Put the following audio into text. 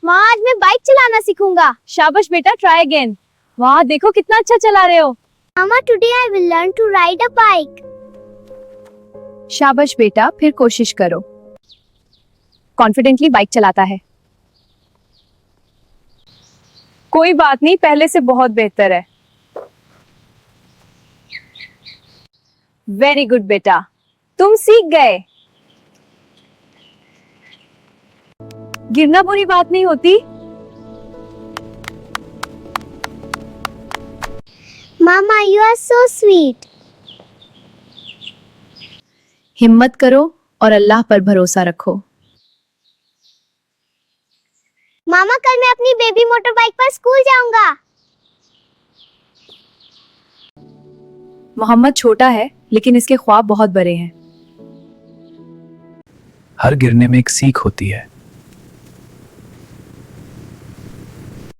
माँ आज मैं बाइक चलाना सीखूंगा। शाबाश बेटा, ट्राई अगेन। वाह देखो कितना अच्छा चला रहे हो। मामा today I will learn to ride a bike. शाबाश बेटा, फिर कोशिश करो। कॉन्फिडेंटली बाइक चलाता है। कोई बात नहीं, पहले से बहुत बेहतर है। वेरी गुड बेटा, तुम सीख गए। गिरना बुरी बात नहीं होती। मामा यू आर सो स्वीट। हिम्मत करो और अल्लाह पर भरोसा रखो। मामा कल मैं अपनी बेबी मोटर बाइक पर स्कूल जाऊंगा। मोहम्मद छोटा है लेकिन इसके ख्वाब बहुत बड़े हैं। हर गिरने में एक सीख होती है।